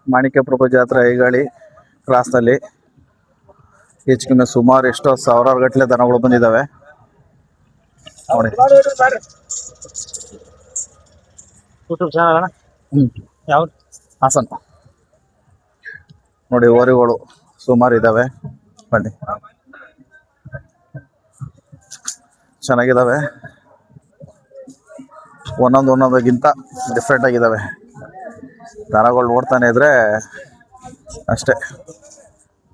ಮಾಣಿಕ್ಯ ಪ್ರಭು ಜಾತ್ರೆ ಐಗಾಳಿ ಕ್ರಾಸ್ನಲ್ಲಿ ಹೆಚ್ಚಿನ ಸುಮಾರು ಎಷ್ಟೋ ಸಾವಿರಾರು ಗಟ್ಟಲೆ ದನಗಳು ಬಂದಿದ್ದಾವೆ ನೋಡಿ. ಹಾಸನ್ ನೋಡಿ, ಓರಿಗಳು ಸುಮಾರು ಇದ್ದಾವೆ. ಬನ್ನಿ, ಚೆನ್ನಾಗಿದ್ದಾವೆ. ಒಂದೊಂದಕ್ಕಿಂತ ಡಿಫ್ರೆಂಟ್ ಆಗಿದ್ದಾವೆ. ದನಗಳು ನೋಡ್ತಾನೆ ಇದ್ರೆ ಅಷ್ಟೇ.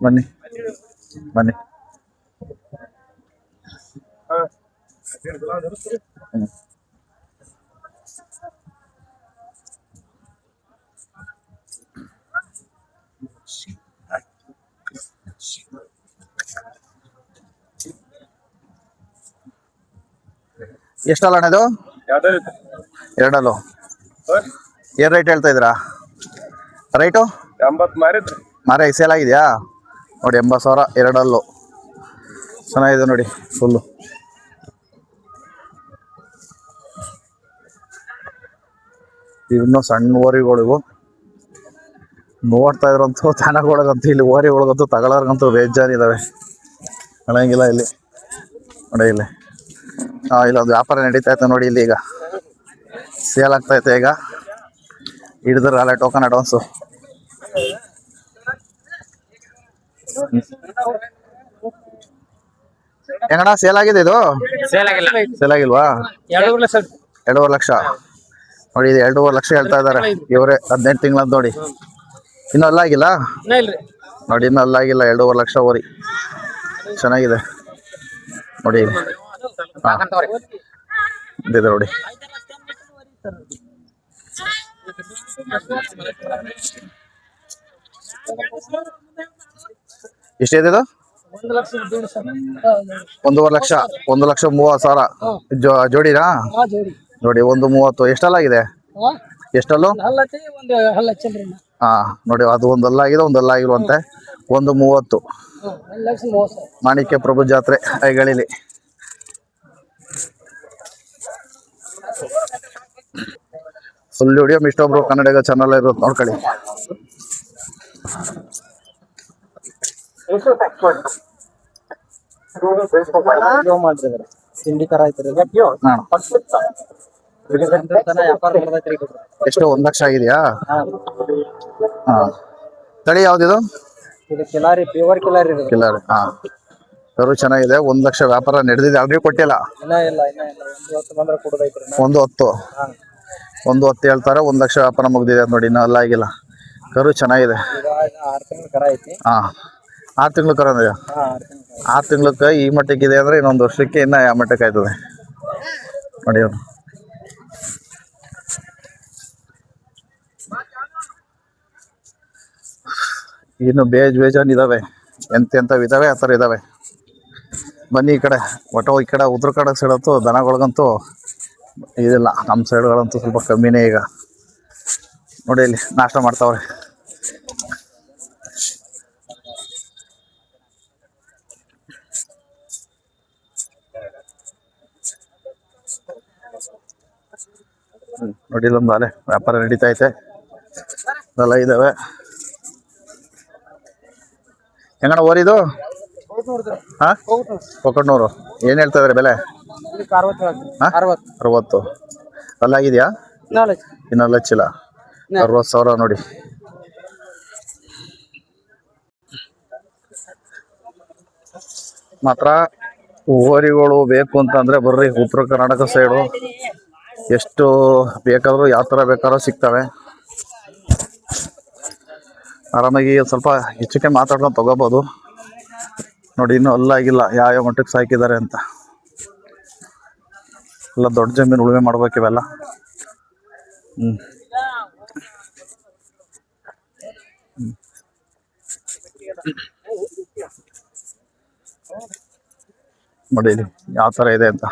ಬನ್ನಿ ಬನ್ನಿ. ಎಷ್ಟಲ್ಲ ಅಣ್ಣ ಇದು? ಎರಡಲ್ಲು. ಏನ್ ರೈಟ್ ಹೇಳ್ತಾ ಇದ್ದೀರಾ? ರೈಟು 80 ಮಾರೇ ಸೇಲ್ ಆಗಿದೆಯಾ? ನೋಡಿ 80,000 ಎರಡಲ್ಲು. ಚೆನ್ನಾಗಿದೆ ನೋಡಿ ಫುಲ್ಲು. ಇನ್ನೂ ಸಣ್ಣ ಓರಿಗಳಿವು ನೋಡ್ತಾ ಇದ್ರಂತೂ ದನಗಳಿಗಂತೂ ಇಲ್ಲಿ ಓರಿಗಳಿಗಂತೂ ತಗೊಳ್ಳೋರ್ಗಂತೂ ಬೇಜಾರಿದ್ದಾವೆ. ಕಳಂಗಿಲ್ಲ ಇಲ್ಲಿ ನೋಡಿ. ಇಲ್ಲಿ ಇಲ್ಲೊಂದು ವ್ಯಾಪಾರ ನಡೀತಾ ಇತ್ತು ನೋಡಿ. ಇಲ್ಲಿ ಈಗ ಸೇಲ್ ಆಗ್ತೈತೆ. ಈಗ ಹಿಡಿದ್ರೆ ಅಲ್ಲೇ ಟೋಕನ್ ಅಡ್ವಾನ್ಸು. ಹೆಂಗಣ್ಣ ಸೇಲ್ ಆಗಿದೆ ಇದು? ಸೇಲ್ ಆಗಿಲ್ವಾ? 2.5 ಲಕ್ಷ ನೋಡಿ. ಇದು 2.5 ಲಕ್ಷ ಹೇಳ್ತಾ ಇದಾರೆ ಇವರೇ. 18 ತಿಂಗಳಂತ ನೋಡಿ. ಇನ್ನೂ ಅಲ್ಲಾಗಿಲ್ಲ ನೋಡಿ. ಇನ್ನೂ ಅಲ್ಲಾಗಿಲ್ಲ. 2.5 ಲಕ್ಷ ಓರಿ. ಚೆನ್ನಾಗಿದೆ ನೋಡಿ. ಇದೆ ನೋಡಿ. ಎಷ್ಟಿದೆ ಇದು? 1.5 ಲಕ್ಷ. 1,30,000 ಜೋಡಿನಾ? ನೋಡಿ 1.30. ಎಷ್ಟಲ್ಲಾಗಿದೆ? ಎಷ್ಟಲ್ಲು? ಹಾ ನೋಡಿ, ಅದು ಒಂದಲ್ಲಾಗಿದೆ, ಒಂದಲ್ಲಾಗಿರುವಂತೆ. 1.30 ಮಾಣಿಕ್ಯ ಪ್ರಭು ಜಾತ್ರೆ ಐಗಳಿಲಿ. ಫುಲ್ ವಿಡಿಯೋ ಇಷ್ಟೊಬ್ರು ಕನ್ನಡಿಗ ಚಾನಲ್ ಇರೋದು ನೋಡ್ಕೊಳ್ಳಿ. ಎಷ್ಟು 1 ಲಕ್ಷ ಆಗಿದೆಯಾ? ಹಾ. ತಳಿ ಯಾವ್ದಿದು? ಕಿಲಾರಿ. ಹಾ, ಕರು ಚೆನ್ನಾಗಿದೆ. 1 ಲಕ್ಷ ವ್ಯಾಪಾರ ನಡೆದಿದೆ. ಆಲ್ರೆಡಿ ಕೊಟ್ಟಿಲ್ಲ. 1.10 ಹೇಳ್ತಾರೆ. 1 ಲಕ್ಷ ವ್ಯಾಪಾರ ಮುಗ್ದಿದೆ ನೋಡಿ. ಇನ್ನೂ ಅಲ್ಲ ಆಗಿಲ್ಲ. ಕರು ಚೆನ್ನಾಗಿದೆ. ಹಾ, 6 ತಿಂಗಳು ಕರ. 6 ತಿಂಗಳಕ್ಕೆ ಈ ಮಟ್ಟಕ್ಕಿದೆ ಅಂದ್ರೆ ಇನ್ನೊಂದು ವರ್ಷಕ್ಕೆ ಇನ್ನ ಯಾವ ಮಟ್ಟಕ್ಕೆ ಆಯ್ತದೆ ನೋಡಿ. ಅವನು ಇನ್ನು ಬೇಜಾನ್ ಇದಾವೆ. ಎಂತೆಂಥವು ಇದಾವೆ, ಆ ಥರ ಇದಾವೆ. ಬನ್ನಿ ಈ ಕಡೆ. ಈ ಕಡೆ ಉತ್ತರ ಕಡೆ ಸೈಡ್ ಅಂತೂ ದನಗಳಿಗಂತೂ ಇದಿಲ್ಲ. ನಮ್ಮ ಸೈಡ್ಗಳಂತೂ ಸ್ವಲ್ಪ ಕಮ್ಮಿನೇ. ಈಗ ನೋಡಿ, ಇಲ್ಲಿ ನಾಷ್ಟ ಮಾಡ್ತಾವ್ರೆ. ನೋಡಿ, ಇಲ್ಲೊಂದು ಅಲೆ ವ್ಯಾಪಾರ ನಡೀತಾ ಐತೆ. ಎಲ್ಲ ಇದಾವೆ. ಹೆಂಗಣ್ಣ ಓರಿದು? ಹಾ, 1,900. ಏನ್ ಹೇಳ್ತಾ ಇದಾರೆ ಬೆಲೆ? 60. ಅಲ್ಲಾಗಿದೆಯಾ? ಇನ್ನೂ ಹಚ್ಚಿಲ್ಲ. 60,000 ನೋಡಿ. ಮಾತ್ರ ಓರಿಗಳು ಬೇಕು ಅಂತಂದ್ರೆ ಬರ್ರಿ ಉತ್ತರ ಕರ್ನಾಟಕ ಸೈಡು. ಎಷ್ಟು ಬೇಕಾದರೂ ಯಾವ ಥರ ಬೇಕಾದ್ರೂ ಸಿಗ್ತವೆ. ಆರಾಮಾಗಿ ಸ್ವಲ್ಪ ಹೆಚ್ಚಿಗೆ ಮಾತಾಡ್ಕೊಂಡು ತಗೋಬೋದು ನೋಡಿ. ಇನ್ನೂ ಅಲ್ಲಾಗಿಲ್ಲ. ಯಾವ ಮಟ್ಟಕ್ಕೆ ಸಾಕಿದ್ದಾರೆ ಅಂತ. ಎಲ್ಲ ದೊಡ್ಡ ಜಮೀನು ಉಳುಮೆ ಮಾಡ್ಬೇಕು ಇವೆಲ್ಲ. ನೋಡಿ ಯಾವ ಥರ ಇದೆ ಅಂತ.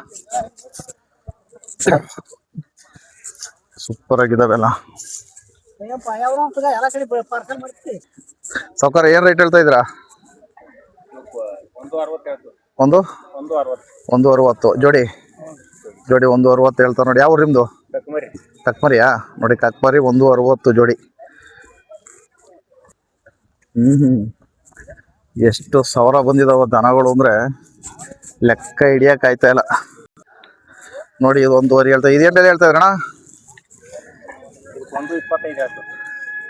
ಸೂಪರ್ ಆಗಿದಾವೆಲ್ಲ. ಸಾವ್ಕಾರ ಏನ್ ರೇಟ್ ಹೇಳ್ತಾ ಇದ್ದೀರಾ? 160 ಜೋಡಿ. 160 ಹೇಳ್ತಾರೆ ನೋಡಿ. ಯಾವ ಊರು ನಿಮ್ದು? ತಕ್ಮರಿಯಾ? ನೋಡಿ, ತಕ್ಮರಿ 160 ಜೋಡಿ. ಎಷ್ಟು ಸಾವಿರ ಬಂದಿದಾವ ದನಗಳು ಅಂದ್ರೆ ಲೆಕ್ಕ ಹಿಡಿಯಕ್ ಆಯ್ತಾ ಇಲ್ಲ ನೋಡಿ. ಇದು 1.25 ಹೇಳ್ತಾ, ಇದೇನ್ ಬೆಲೆ ಹೇಳ್ತಾ ಇದ್ರಣ್ಣ?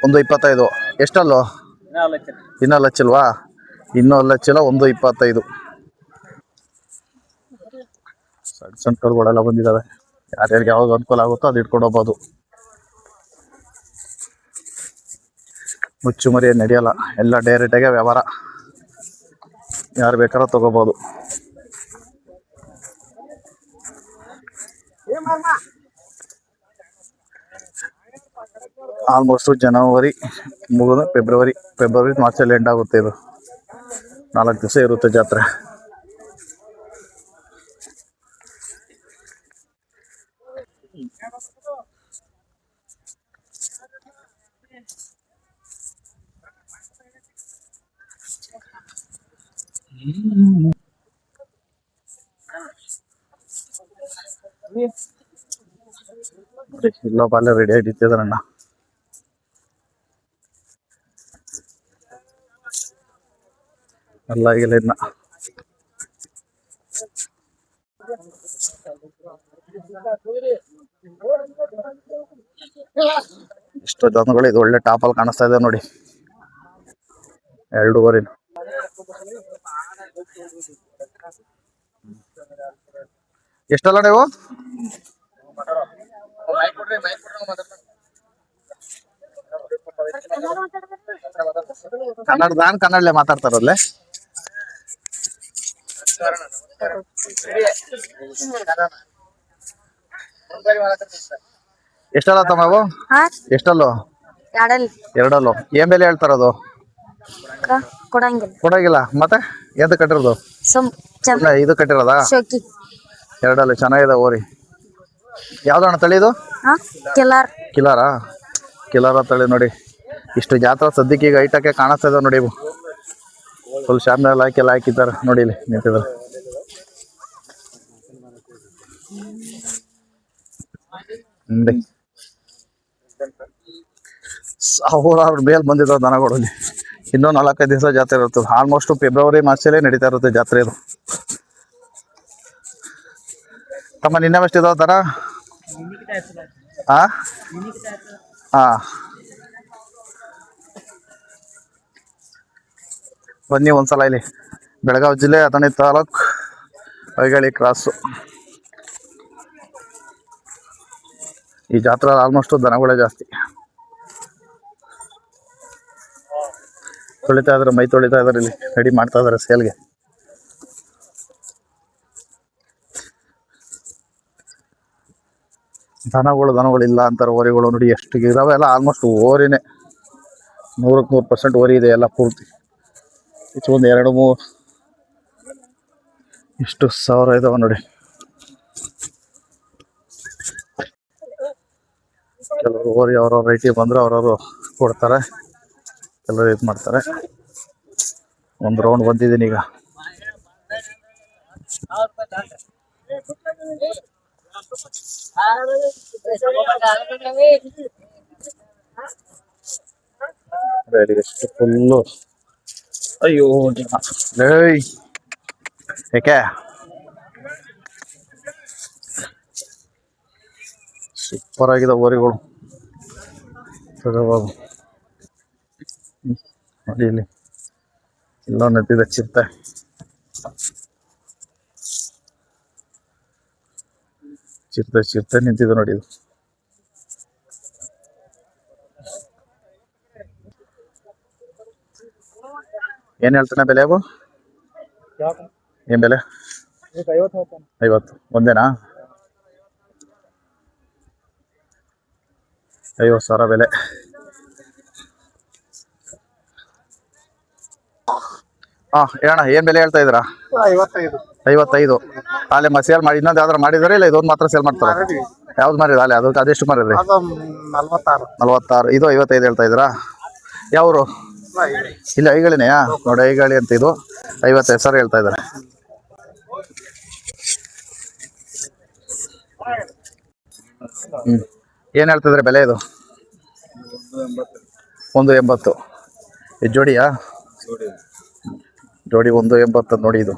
1.25. ಎಷ್ಟಲ್ಲೋ? ಇನ್ನೂ ಲಚ್ಚಿಲ್ವಾ? ಇನ್ನೂ ಲಚ್ಚಿಲ್ಲ. 1.25. ಸಣ್ಣ ಸಣ್ಣ ಕರುಗಳೆಲ್ಲ ಬಂದಿದ್ದಾವೆ. ಯಾರ್ಯಾರಿಗೆ ಯಾವಾಗ ಅನುಕೂಲ ಆಗುತ್ತೋ ಅದು ಇಟ್ಕೊಂಡು ಹೋಗ್ಬೋದು. ಮುಚ್ಚುಮರಿ ನಡೆಯಲ್ಲ, ಎಲ್ಲ ಡೈರೆಕ್ಟಾಗೆ ವ್ಯವಹಾರ. ಯಾರು ಬೇಕಾದ್ರೂ ತಗೋಬೋದು. ಆಲ್ಮೋಸ್ಟ್ ಜನವರಿ ಮುಗಿದು ಫೆಬ್ರವರಿ ಮಾರ್ಚಲ್ಲಿ ಎಂಡ್ ಆಗುತ್ತೆ. ಇದು 4 ದಿವಸ ಇರುತ್ತೆ ಜಾತ್ರೆ. ಇಲ್ಲೊಬ್ಬ ಅಲ್ಲೇ ರೆಡಿ ಆಗಿಟ್ಟಿದ್ದಾರಣ್ಣ. ಅಲ್ಲ ಆಗಿಲ್ಲ ಇನ್ನ. ಇಷ್ಟು ಜನಗಳು. ಇದು ಒಳ್ಳೆ ಟಾಪ್ ಅಲ್ಲಿ ಕಾಣಿಸ್ತಾ ಇದೆ ನೋಡಿ. 2.5. ಎಷ್ಟಲ್ಲ ನೀವು? ಕನ್ನಡಲ್ಲೇ ಮಾತಾಡ್ತಾರಲ್ಲೇ. ಎಷ್ಟಲ್ಲ ತಮ್ಮವು? ಎಷ್ಟಲ್ಲೋ? 2. ಏನ್ ಬೆಲೆ ಹೇಳ್ತಾರದು? ಕೊಡಂಗಿಲ್ಲ. ಮತ್ತೆ ಎಂತ ಕಟ್ಟಿರೋದು? ಇದು ಕಟ್ಟಿರೋದಾ? 2 ಚೆನ್ನಾಗಿದೆ ಓರಿ. ಯಾವ್ದಣ್ಣ ತಳಿ ಇದು? ಕಿಲಾರ ತಳಿ ನೋಡಿ. ಇಷ್ಟು ಜಾತ್ರೆ ಸದ್ಯಕ್ಕೆ ಈಗ ಐಟಕ್ಕೆ ಕಾಣಿಸ್ತಾ ಇದಾವೆ ನೋಡಿ. ಇವು ಫುಲ್ ಶಾಮ್ನೆಲ್ಲ ಹಾಕಿ ಹಾಕಿದ್ದಾರೆ ನೋಡಿ. ಇಲ್ಲಿ ನಿಂತಿದ್ದಾರೆ. ಸಾವಿರಾರು ಮೇಲ್ ಬಂದಿದ್ದಾವೆ ದನಗಳು. ಇನ್ನೂ 4-5 ದಿವಸ ಜಾತ್ರೆ ಇರ್ತದೆ. ಆಲ್ಮೋಸ್ಟ್ ಫೆಬ್ರವರಿ ಮಾರ್ಚಲ್ಲೇ ನಡೀತಾ ಇರುತ್ತೆ ಜಾತ್ರೆ ಇದು. ತಮ್ಮ ನಿನ್ನೆವಷ್ಟು ಇದಾವ ದನ? ಬನ್ನಿ ಒಂದ್ಸಲ ಇಲ್ಲಿ. ಬೆಳಗಾವಿ ಜಿಲ್ಲೆ ಅಥಣಿ ತಾಲೂಕ್, ಐಗಳಿ ಕ್ರಾಸು. ಈ ಜಾತ್ರೆ ಆಲ್ಮೋಸ್ಟ್ ದನಗಳೇ ಜಾಸ್ತಿ. ತೊಳಿತಾ ಇದಾರೆ, ಮೈ ತೊಳಿತಾ ಇದಾರೆ. ಇಲ್ಲಿ ರೆಡಿ ಮಾಡ್ತಾ ಇದಾರೆ ಸೇಲ್ಗೆ. ದನಗಳು ಇಲ್ಲ ಅಂತಾರೆ. ಓರಿಗಳು ನೋಡಿ ಎಷ್ಟು ಇದಾವೆ. ಎಲ್ಲ ಆಲ್ಮೋಸ್ಟ್ ಓರಿನೇ. 100% ಓರಿ ಇದೆ ಎಲ್ಲ ಪೂರ್ತಿ. ಒಂದು 2-3 ಇಷ್ಟು ಸಾವಿರ ಇದಾವೆ ನೋಡಿ. ಕೆಲವರು ಓರಿ ಅವ್ರವ್ರ ರೈಟಿಗೆ ಬಂದ್ರೆ ಅವ್ರವರು ಕೊಡ್ತಾರೆ, ಕೆಲವರು ಇದು ಮಾಡ್ತಾರೆ. ಒಂದು ರೌಂಡ್ ಬಂದಿದ್ದೀನಿ ಈಗ. ಎಷ್ಟು ಫುಲ್ಲು. ಅಯ್ಯೋ ಏಕೆ ಸೂಪರ್ ಆಗಿದೆ ಓರಿಗಳು. ನೋಡಿ ಇಲ್ಲಿ ಎಲ್ಲ ನದಿದ ಚಿರತೆ. ನಿಂತಿದೆ ನೋಡಿ. ಇದು ಏನ್ ಹೇಳ್ತಾನೆ ಬೆಲೆ? ಅವು ಏನ್ ಬೆಲೆ? 50. ಒಂದೇನಾ? 50,000 ಬೆಲೆ. ಹೇಳಣ್ಣ, ಏನ್ ಬೆಲೆ ಹೇಳ್ತಾ ಇದ್ದೀರಾ? 55. ಅಲ್ಲೇ ಸೇಲ್ ಮಾಡಿ ಇನ್ನೊಂದು ಯಾವ್ದಾರು ಮಾಡಿದಾರೆ? ಇಲ್ಲ ಇದೊಂದು ಮಾತ್ರ ಸೇಲ್ ಮಾಡ್ತಾರೆ? ಯಾವ್ದು ಮಾರಿದ ಅಲ್ಲೇ? ಅದೆಷ್ಟು ಮಾರಿದ್ರಿ? 46. ಇದು 55 ಹೇಳ್ತಾ ಇದ್ದೀರಾ? ಯಾವರು? ಇಲ್ಲ ಐಗಳಿನೆಯಾ? ನೋಡಿ ಐಗಳಿ ಅಂತ. ಇದು 55,000 ಹೇಳ್ತಾ ಇದ್ದಾರೆ. ಏನ್ ಹೇಳ್ತಿದ್ರೆ ಬೆಲೆ? ಇದು 180. ಇದು ಜೋಡಿಯಾ? ಜೋಡಿ 180 ನೋಡಿ ಇದು.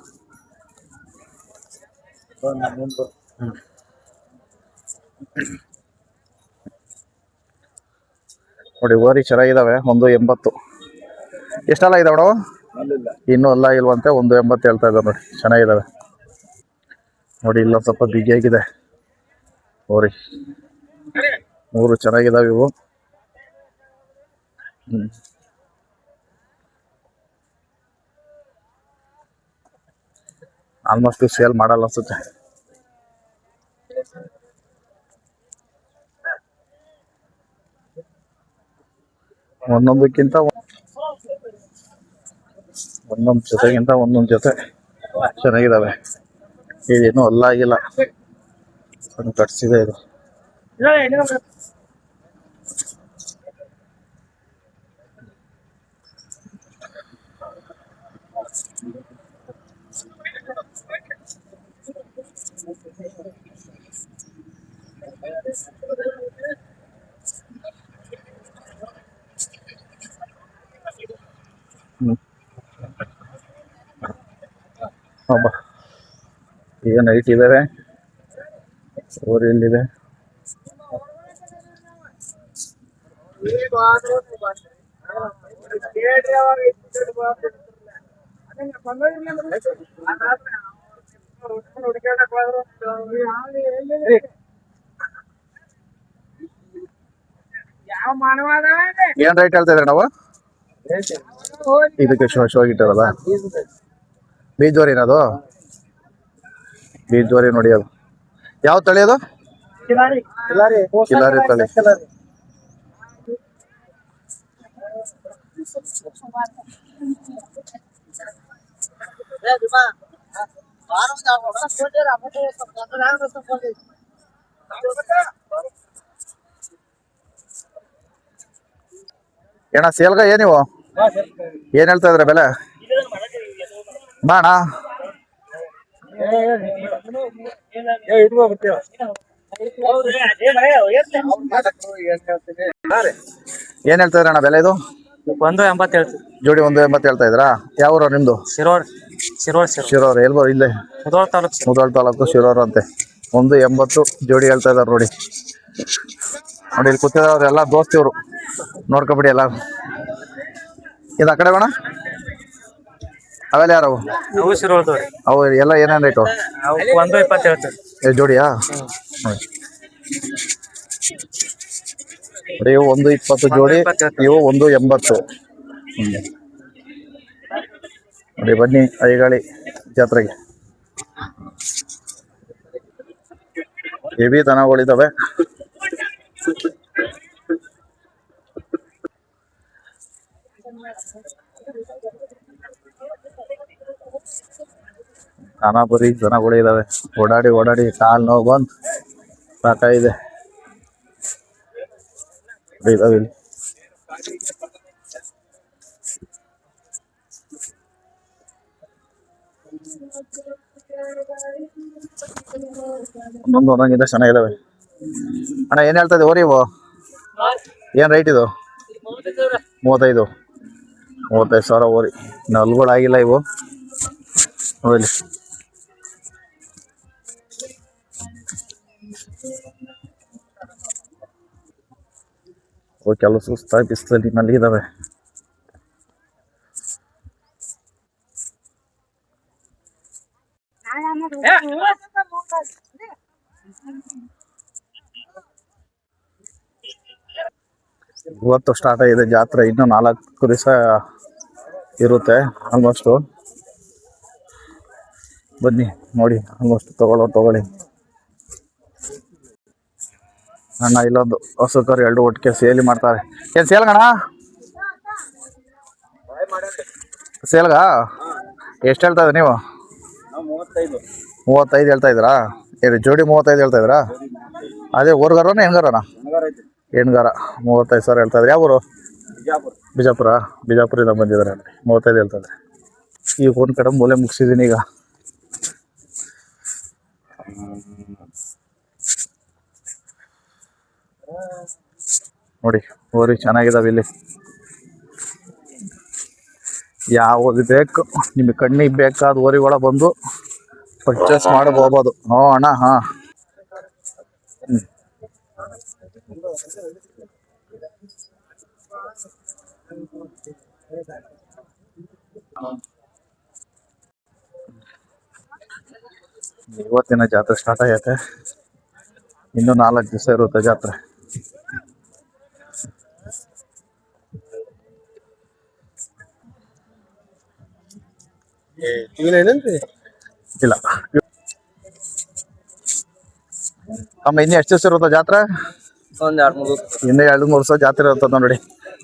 ನೋಡಿ ಓರಿ ಚೆನ್ನಾಗಿದಾವೆ. 180. ಎಷ್ಟೆಲ್ಲ ಇದಾವೆ ನಾವು? ಇನ್ನೂ ಅಲ್ಲ ಇಲ್ವಂತೆ. 180 ಹೇಳ್ತಾ ಇದ್ದಾರೆ ನೋಡಿ. ಚೆನ್ನಾಗಿದಾವೆ ನೋಡಿ. ಇಲ್ಲ ಸ್ವಲ್ಪ ಬಿಗಿಯಾಗಿದೆ ಓರಿ. 3 ಚೆನ್ನಾಗಿದಾವೆ ಇವು. ಆಲ್ಮೋಸ್ಟ್ ಸೇಲ್ ಮಾಡಲ್ಲ ಅನ್ಸುತ್ತೆ. ಒಂದೊಂದಕ್ಕಿಂತ ಒಂದೊಂದು ಜೊತೆಗಿಂತ ಒಂದೊಂದು ಜೊತೆ ಚೆನ್ನಾಗಿದಾವೆ. ಇದೇನು ಅಲ್ಲ ಆಗಿಲ್ಲ, ಕಟ್ಸಿದೆ ಇದು. ಹಬ್ಬ ಈಗ ನೈಟ್ ಇದಾವೆ. ಊರು ಇಲ್ಲಿದೆ. ಏನ್ ರೈಟ್ ಹೇಳ್ತಾ ಇದ್ರೆ ನಾವು? ಇದಕ್ಕೆ ಶೋ ಇಟ್ಟಾರಲ್ಲ ಬೀಜೋರಿ. ಅದು ಬೀಜೋರಿ ನೋಡಿ. ಅದು ಯಾವ ತಳಿ? ಅದು ಕಿಲಾರಿ ತಳಿ. ಏನ ಸೇಲ್ಗ ನೀವು ಏನ್ ಹೇಳ್ತಾ ಇದ್ರೆ ಬೆಲೆ? ಬಾಣ ಏನ್ ಹೇಳ್ತಾ ಇದ್ರಣ್ಣ ಬೆಲೆ? ಇದು 180 ಹೇಳ್ತೀವಿ. ಜೋಡಿ 180 ಹೇಳ್ತಾ ಇದ್ರಾ? ಯಾವ ಊರು ನಿಮ್ದು? ಶಿರೋರ್. ಎಲ್ಬೋ ಇಲ್ಲೇ ಮುಧೋಳ ತಾಲೂಕು ಶಿರೋರ್ ಅಂತೆ. 180 ಜೋಡಿ ಹೇಳ್ತಾ ಇದಾರೆ ನೋಡಿ. ನೋಡಿ ಇಲ್ಲಿ ಕೂತಿದವ್ರೆಲ್ಲ ದೋಸ್ತಿವ್ರು, ನೋಡ್ಕೊಬಿಡಿ ಎಲ್ಲ. ಇದು ಆ ಕಡೆ ಬೇಡ. ಅವೆಲ್ಲ ಯಾರವು? ಅವು ಎಲ್ಲ ಏನೇನು ರೇಟು? 120 ಹೇಳ್ತೀವಿ. ಜೋಡಿಯಾ? ನೋಡಿ ಇವು 120 ಜೋಡಿ, ಇವು 180. ನೋಡಿ ಬನ್ನಿ ಐಗಾಳಿ ಜಾತ್ರೆಗೆ. ಹೆವಿ ದನಗಳಿದಾವೆ. ಬರೀ ದನಗಳಿದಾವೆ. ಓಡಾಡಿ ಓಡಾಡಿ ಕಾಲು ನೋವು ಬಂದು ಸಾಕಾಗಿದೆ. ಇದಾವೆ ಇಲ್ಲಿ. ಒಂದೊಂಗಿಂತ ಚೆನ್ನಾಗಿದಾವೆ. ಅಣ್ಣ ಏನ್ ಹೇಳ್ತಾ ಇದೆ ಓರಿ ಇವು? ಏನ್ ರೈಟ್ ಇದು? 35 ಸಾವಿರ ಓರಿ. ಇನ್ನು ಹಲ್ಗಳಾಗಿಲ್ಲ ಇವು ನೋಡಿ. ಕೆಲವು ಸುಸ್ತಾಗಿ ಬಿಸಿಲಲ್ಲಿ ಮಲಗಿದಾವೆ. ಇವತ್ತು ಸ್ಟಾರ್ಟ್ ಆಗಿದೆ ಜಾತ್ರೆ. ಇನ್ನು 4 ದಿವಸ ಇರುತ್ತೆ ಆಲ್ಮೋಸ್ಟು. ಬನ್ನಿ ನೋಡಿ. ಆಲ್ಮೋಸ್ಟ್ ತಗೊಳ್ಳಿ. ಅಣ್ಣ ಇಲ್ಲೊಂದು ಹಸು ಕರು 2 ಒಟ್ಟಿಗೆ ಸೇಲಿ ಮಾಡ್ತಾರೆ. ಏನ್ ಸೇಲ್ಗಣ? ಸೇಲ್ಗ ಎಷ್ಟು ಹೇಳ್ತಾ ಇದ್ರಿ ನೀವು? 35 ಹೇಳ್ತಾ ಇದ್ರಾ? ಜೋಡಿ 35 ಹೇಳ್ತಾ ಇದ್ರಾ? ಅದೇ ಊರ್ಗಾರನ ಹೆಣ್ಗಾರನ? ಹೆಣ್ಗಾರ. 35 ಸಾವಿರ ಹೇಳ್ತಾ ಇದ್ರಿ. ಯಾವ ಊರು? ಬಿಜಾಪುರದಿಂದ ಬಂದಿದ್ದಾರೆ. 35 ಹೇಳ್ತಾ ಇದ್ರಿ. ಈಗ ಒಂದು ಕಡೆ ಮೂಲೆ ಮುಗಿಸಿದ್ದೀನಿ. ಈಗ ನೋಡಿ ಓರಿ ಚೆನ್ನಾಗಿದಾವೆ ಇಲ್ಲಿ. ಯಾವುದು ಬೇಕು ನಿಮಗೆ ಕಣ್ಣಿಗೆ ಬೇಕಾದ ಊರಿಗಳ ಬಂದು ಪರ್ಚೇಸ್ ಮಾಡಿ ಹೋಗ್ಬೋದು. ಹ್ಞೂ ಅಣ್ಣ. ಹಾಂ ಇವತ್ತಿನ ಜಾತ್ರೆ ಸ್ಟಾರ್ಟ್ ಆಗೈತೆ. ಇನ್ನೂ 4 ದಿವಸ ಇರುತ್ತೆ ಜಾತ್ರೆ. ಇಲ್ಲ ಅಮ್ಮ, ಇನ್ನು ಎಷ್ಟು ದಿವಸ ಇರುತ್ತೆ ಜಾತ್ರೆ? ಒಂದ್ 2-3 ಇನ್ನೂ 2-3 ವರ್ಷ ಜಾತ್ರೆ ಇರ್ತದೆ ನೋಡಿ.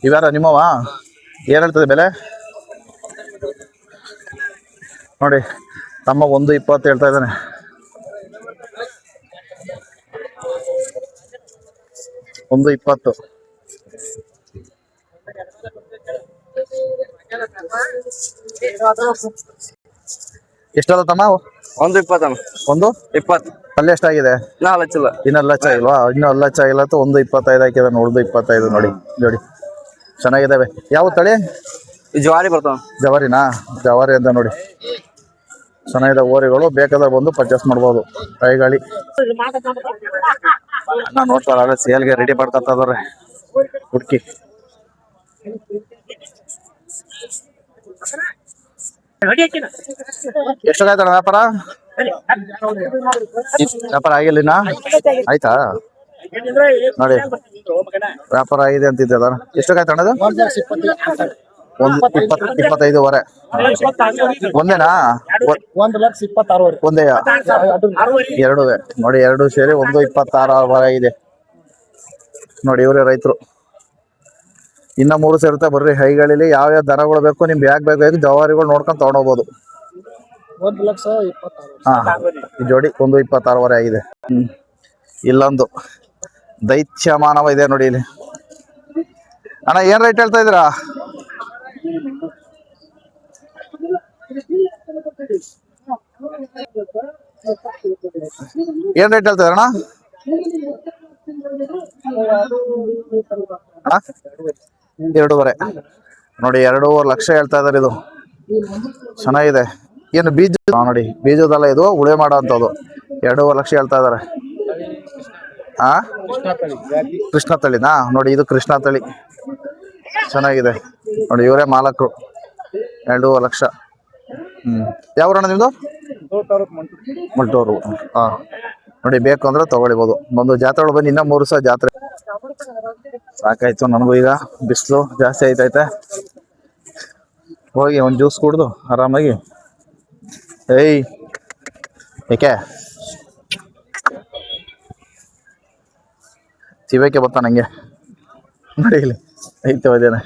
ಇವ್ಯಾರ ನಿಮ್ಮವ? ಏನು ಹೇಳ್ತದೆ ಬೆಲೆ ನೋಡಿ? ತಮ್ಮ 1.20 ಹೇಳ್ತಾ ಇದ್ದಾನೆ. 1.20. ಎಷ್ಟದ ತಮ್ಮ? 1.20 ಒಂದು 20 ಅಲ್ಲಿ ಎಷ್ಟಾಗಿದೆ? ನಾ ಹಚ್ಚಿಲ್ಲ. ಇನ್ನು ಲಕ್ಷ ಆಗಿಲ್ವಾ? ಇನ್ನೂ ಲಕ್ಷ ಆಗಿಲ್ಲ. 1.25 ಹಾಕಿದ. 1.25 ನೋಡಿ ಜೋಡಿ ಚೆನ್ನಾಗಿದ್ದಾವೆ. ಯಾವ ತಳಿ? ಜವಾರಿ ಬರ್ತಾವ. ಜವಾರಿನಾ? ಜವಾರಿ ಅಂತ ನೋಡಿ. ಚೆನ್ನಾಗಿದೆ ಓರಿಗಳು. ಬೇಕಾದ್ರೆ ಬಂದು ಪರ್ಚೇಸ್ ಮಾಡ್ಬೋದು. ಕೈಗಾಳಿ ನಾನು ನೋಡ್ತಾರ ಸೇಲ್ಗೆ ರೆಡಿ ಮಾಡ್ಕೊತದಾರೆ ಹುಡುಕಿ. ಎಷ್ಟಾಯ್ತಣ್ಣ ವ್ಯಾಪಾರ? ವ್ಯಾಪಾರ ಆಗಿಲ್ಲ ಆಯ್ತಾ? ನೋಡಿ ವ್ಯಾಪಾರ ಆಗಿದೆ ಅಂತಿದ್ದೆ ಅದ. ಎಷ್ಟಾಯ್ತು ಅಣ್ಣದು? 1.25 ಒಂದೇನಾ? 1,26,000 ಒಂದೇ ಎರಡು ನೋಡಿ. 2 ಸೇರಿ 1.26 ಆಗಿದೆ ನೋಡಿ. ಇವರೇ ರೈತರು. ಇನ್ನ 3 ಸೇರುತ್ತೆ. ಬರ್ರಿ ಹೈಗಳಲ್ಲಿ ಯಾವ್ಯಾವ ದರಗಳು ಬೇಕು ನಿಮ್ಗೆ ಯಾಕೆ ಬೇಕು ಜವಾರಿಗಳು ನೋಡ್ಕೊಂಡು ತಗೊಂಡೋಗ್ಬೋದು. 1,26,000. ಹಾ ಈ ಜೋಡಿ 1.26 ಆಗಿದೆ. ಇಲ್ಲೊಂದು ದೈತ್ಯಮಾನವ ಇದೆ ನೋಡಿ ಇಲ್ಲಿ. ಅಣ್ಣ ಏನ್ ರೇಟ್ ಹೇಳ್ತಾ ಇದ್ದೀರಾ? ಏನ್ ರೇಟ್ ಹೇಳ್ತಾ ಇದ್ದೀರಣ್ಣ? ಅಣ್ಣ 2.5 ನೋಡಿ. 2.5 ಲಕ್ಷ ಹೇಳ್ತಾ ಇದಾರೆ. ಇದು ಚೆನ್ನಾಗಿದೆ. ಏನು ಬೀಜ ನೋಡಿ? ಬೀಜದಲ್ಲ, ಇದು ಉಳೆ ಮಾಡೋ ಅಂಥದ್ದು. 2.5 ಲಕ್ಷ ಹೇಳ್ತಾ ಇದಾರೆ. ಕೃಷ್ಣ ತಳಿನಾ? ನೋಡಿ ಇದು ಕೃಷ್ಣ ತಳಿ ಚೆನ್ನಾಗಿದೆ ನೋಡಿ. ಇವರೇ ಮಾಲಕರು. 2.5 ಲಕ್ಷ. ಯಾವ್ರಣ್ಣ ನಿಮ್ದು? ಮಲ್ಟೂರು. ಹಾ ನೋಡಿ. ಬೇಕು ಅಂದ್ರೆ ತಗೊಳ್ಬೋದು. ಒಂದು ಜಾತ್ರೆ ಬನ್ನಿ. ಇನ್ನ 3 ದಿವಸ ಜಾತ್ರೆ. ಸಾಕಾಯ್ತು ನನಗೂ. ಈಗ ಬಿಸಿಲು ಜಾಸ್ತಿ ಆಯ್ತೈತೆ. ಹೋಗಿ ಒಂದು ಜ್ಯೂಸ್ ಕುಡ್ದು ಆರಾಮಾಗಿ. ಏಯ್ ಏಕೆ ತಿವೇಕೆ ಬರ್ತಾ ನಂಗೆ ನೋಡಿ. ಇಲ್ಲಿ ಐತೆ ಹೋದೇನೆ.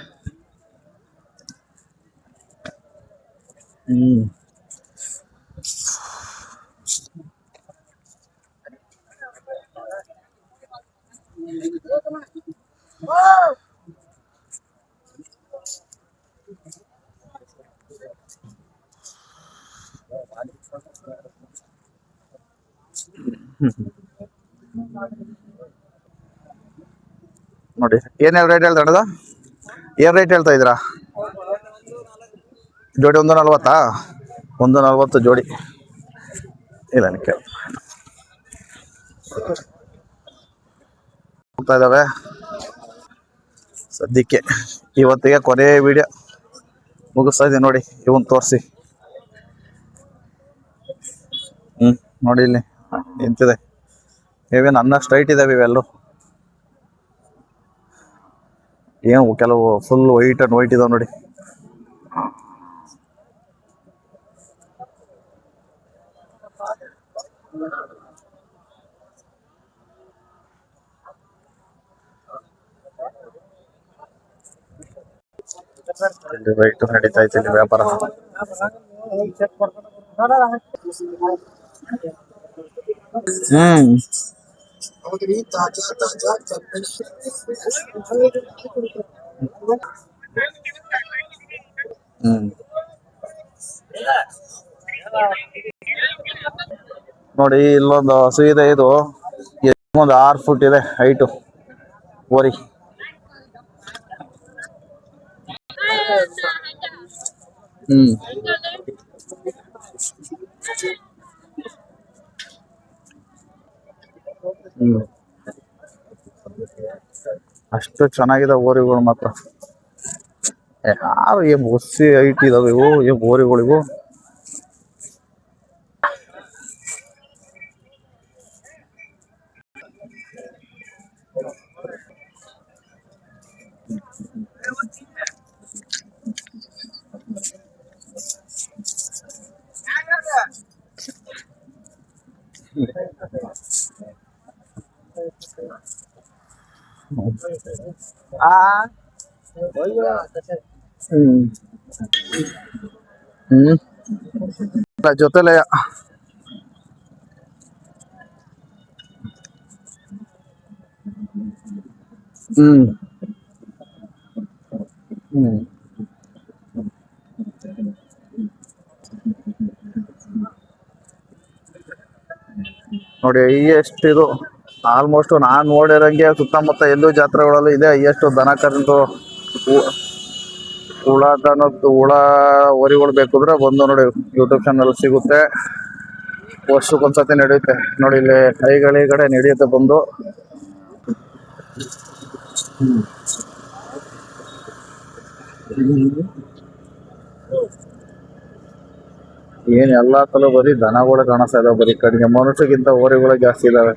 ನೋಡಿ ಏನ್ ರೇಟ್ ಹೇಳ್ತಾ ಇರೋದು? ಏನ್ ರೇಟ್ ಹೇಳ್ತಾ ಇದ್ದೀರಾ? ಜೋಡಿ 1.40. 1.40 ಜೋಡಿ. ಇಲ್ಲ ನಿಕ್ಕೆ ಹೋಗ್ತಾ ಇದ್ದಾವೆ ಸದ್ಯಕ್ಕೆ. ಇವತ್ತಿಗೆ ಕೊನೆ ವಿಡಿಯೋ ಮುಗಿಸ್ತಾ ಇದ್ದೀನಿ ನೋಡಿ. ಇವನ್ ತೋರಿಸಿ. ನೋಡಿ ಇಲ್ಲಿ ನಿಂತಿದೆ. ಇವೇನು ಅನ್ನ ಸ್ಟ್ರೈಟ್ ಇದಾವೆ ಇವೆಲ್ಲೂ. ಏನು ಕೆಲವು ಫುಲ್ ವೈಟ್ ಅಂಡ್ ವೈಟ್ ಇದಾವೆ ನೋಡಿ. ಇಲ್ಲಿ ವೈಟ್ ನಡೀತಾ ಇತ್ತು ಇಲ್ಲಿ ವ್ಯಾಪಾರ. ನೋಡಿ ಇಲ್ಲೊಂದು ಹಸು ಇದೆ. ಇದು ಒಂದು 6 ಫುಟ್ ಇದೆ ಹೈಟು ಓರಿ. ಹ್ಮ್ ಹ್ಮ್ ಅಷ್ಟು ಚೆನ್ನಾಗಿದೆ ಓರಿಗಳು ಮಾತ್ರ. ಯಾರು ಏನ್ ಒಸಿ ಹೈಟ್ ಇದಾವೆ ಇವು, ಏನ್ ಓರಿಗಳಿವು. ಹ್ಮ್ ಹ್ಮ್ ಜೊತೆಲೆ ಹ್ಮ್ ಹ್ಮ್ ನೋಡಿ ಹೈಯೆಸ್ಟ್ ಇದು ಆಲ್ಮೋಸ್ಟ್ ನಾನ್ ನೋಡಿರಂಗೆ ಸುತ್ತಮುತ್ತ ಎಲ್ಲೂ ಜಾತ್ರೆಗಳಲ್ಲಿ ಇದೆ ಹೈಯೆಸ್ಟ್ ದನ ಕರೆದು ಹುಳ ದನದ್ದು ಹುಳ ಹೊರಿಗಳು ಬೇಕಂದ್ರೆ ಬಂದು ನೋಡಿ ಯೂಟ್ಯೂಬ್ ಚಾನಲ್ ಸಿಗುತ್ತೆ. ವರ್ಷಕ್ಕೊಂದ್ಸತಿ ನಡೆಯುತ್ತೆ ನೋಡಿ, ಇಲ್ಲಿ ಕೈಗಳಿ ಕಡೆ ನಡೆಯುತ್ತೆ ಬಂದು. ಏನ್ ಎಲ್ಲಾ ತಲೂ ಬರೀ ದನಗಳು ಕಾಣಿಸ್ತಾ ಇದಾವೆ, ಬರೀ ಕಡಿಮೆ ಮನುಷ್ಯಗಿಂತ ಹೋರಿಗಳು ಜಾಸ್ತಿ ಇದಾವೆ.